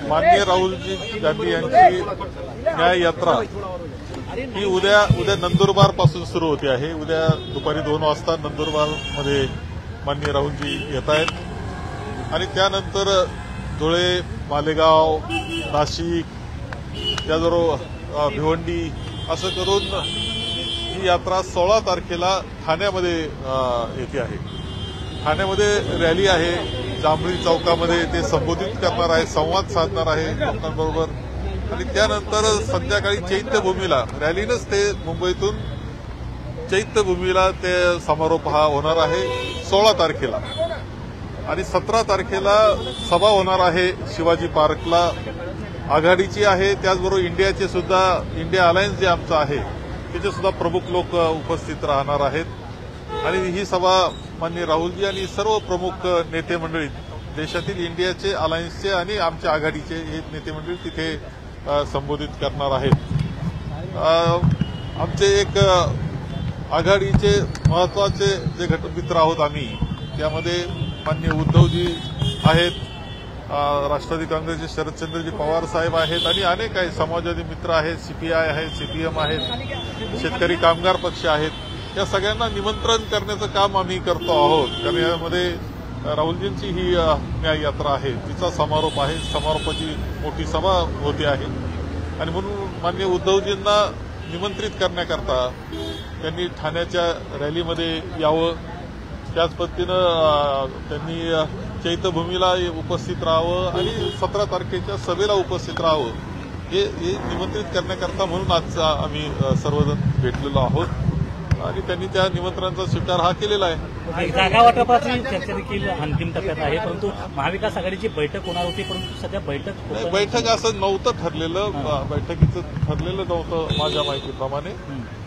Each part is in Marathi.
माननीय राहुलजी गांधी यांची न्याय यात्रा ही उद्या नंदुरबार पासून सुरू होते आहे। उद्या दुपारी 2 वाजता नंदुरबारमध्ये माननीय राहुलजी येत आहेत आणि त्यानंतर धुळे, मालेगाव, नाशिक, त्याचबरोबर भिवंडी असं करून ही यात्रा 16 तारखेला ठाण्यामध्ये येते आहे। ठाण्यामध्ये रॅली आहे, जांभळी चौकामध्ये ते संबोधित करणार आहे, संवाद साधणार आहे लोकांबरोबर आणि त्यानंतर संध्याकाळी चैत्यभूमीला रॅलीनंच ते मुंबईतून चैत्यभूमीला ते समारोप हा होणार आहे 16 तारखेला आणि 17 तारखेला सभा होणार आहे शिवाजी पार्कला। आघाडीची आहे, त्याचबरोबर इंडियाचे सुद्धा इंडिया अलायन्स जे आमचं आहे त्याचे सुद्धा प्रमुख लोक उपस्थित राहणार आहेत आणि ही सभा माननीय राहुलजी आणि सर्व प्रमुख नेते मंडळी देशातील इंडियाचे, अलायन्सचे आणि आमच्या आघाडीचे हे नेते मंडळी तिथे संबोधित करणार आहेत। आमचे एक आघाडीचे महत्वाचे जे घटकमित्र आहोत आम्ही, त्यामध्ये माननीय उद्धवजी आहेत, राष्ट्रवादी काँग्रेसचे शरदचंद्रजी पवार साहेब आहेत आणि अनेक आहेत, समाजवादी मित्र आहेत, सीपीआय आहेत, सीपीएम आहेत, शेतकरी कामगार पक्ष आहेत। या सगळ्यांना निमंत्रण करण्याचं काम आम्ही करतो आहोत, कारण यामध्ये राहुलजींची ही न्याय यात्रा आहे, तिचा समारोप आहे, समारोपाची मोठी सभा होते आहे आणि म्हणून माननीय उद्धवजींना निमंत्रित करण्याकरता त्यांनी ठाण्याच्या रॅलीमध्ये यावं, त्याच पद्धतीनं त्यांनी चैत्यभूमीला उपस्थित राहावं आणि 17 तारखेच्या सभेला उपस्थित राहावं हे निमंत्रित करण्याकरता म्हणून आज आम्ही सर्वजण भेटलेलो आहोत आणि त्यांनी त्या निमंत्रणाचा स्वीकार हा केलेला आहे। जागा वाटपाची चर्चा देखील अंतिम टप्प्यात आहे, परंतु महाविकास आघाडीची बैठक होणार होती, परंतु सध्या बैठक असं नव्हतं ठरलेलं, बैठकीचं ठरलेलं नव्हतं माझ्या माहितीप्रमाणे,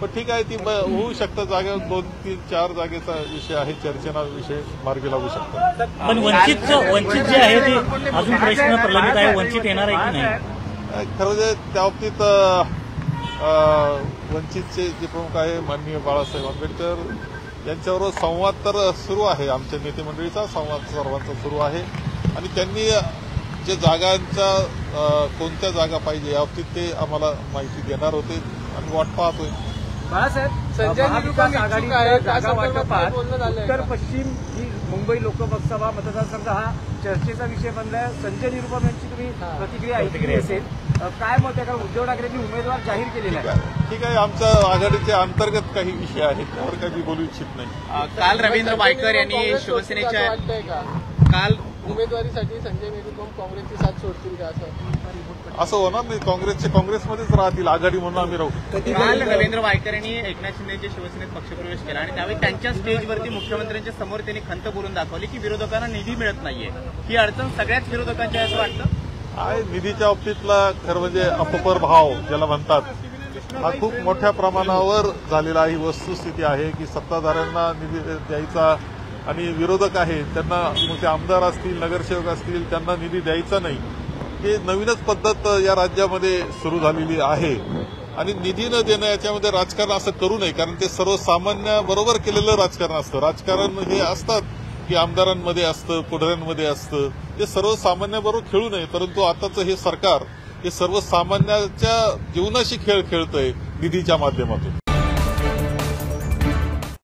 पण ठीक आहे, ती होऊ शकतं, जागा 2, 3, 4 जागेचा विषय आहे, चर्चेचा विषय मार्गी लागू शकतो। पण वंचित जे आहे ते अजून प्रश्न प्रलंबित आहे, वंचित येणार आहे की नाही? खरं म्हणजे त्या बाबतीत वंचितचे जे प्रमुख आहे माननीय बाळासाहेब आंबेडकर यांच्याबरोबर संवाद तर सुरू आहे, आमच्या नेते मंडळीचा संवाद सर्वांचा सुरू आहे आणि त्यांनी जे जागांच्या कोणत्या जागा पाहिजे याबाबतीत ते आम्हाला माहिती देणार होते आणि वाट पाहतोय। बाळासाहेब, महाविकास आघाडीच्या जागा वाटपात उत्तर पश्चिम ही मुंबई लोकसभा मतदारसंघ हा चर्चेचा विषय बनलाय। संजय निरुपम यांची तुम्ही प्रतिक्रिया ऐकली असेल, काय मत आहे? कारण उद्धव ठाकरेंनी उमेदवार जाहीर केलेला आहे। ठीक आहे, आमच्या आघाडीचे अंतर्गत काही विषय आहेत, त्यावर काही बोलू इच्छित नाही। काल रवींद्र वायकर यांनी शिवसेनेच्या काल उमेदवारीसाठी संजय निरुपम काँग्रेसची साथ सोडतील का असं होणार नाही, काँग्रेसमध्येच राहतील, आघाडी म्हणून आम्ही राहू। काल रवींद्र वायकर यांनी एकनाथ शिंदेच्या शिवसेनेत पक्षप्रवेश केला आणि त्यावेळी त्यांच्या स्टेजवरती मुख्यमंत्र्यांच्या समोर त्यांनी खंत बोलून दाखवली की विरोधकांना निधी मिळत नाहीये, ही अडचण सगळ्याच विरोधकांची आहे असं वाटतं। आहे निधीच्या बाबतीतला खरं म्हणजे अपपर भाव ज्याला म्हणतात हा खूप मोठ्या प्रमाणावर झालेला ही वस्तुस्थिती आहे की सत्ताधाऱ्यांना निधी द्यायचा आणि विरोधक आहेत त्यांना, मोठे आमदार असतील, नगरसेवक असतील, त्यांना निधी द्यायचा नाही, हे नवीनच पद्धत या राज्यामध्ये सुरू झालेली आहे आणि निधी न देणं याच्यामध्ये राजकारण असं करू नये, कारण ते सर्वसामान्याबरोबर केलेलं राजकारण असतं। राजकारण हे असतात की आमदारांमध्ये असतं, पुढाऱ्यांमध्ये असतं, ते सर्वसामान्याबरोबर खेळू नये, परंतु आताचं हे सरकार हे सर्वसामान्याच्या जीवनाशी खेळ खेळतंय निधीच्या माध्यमातून।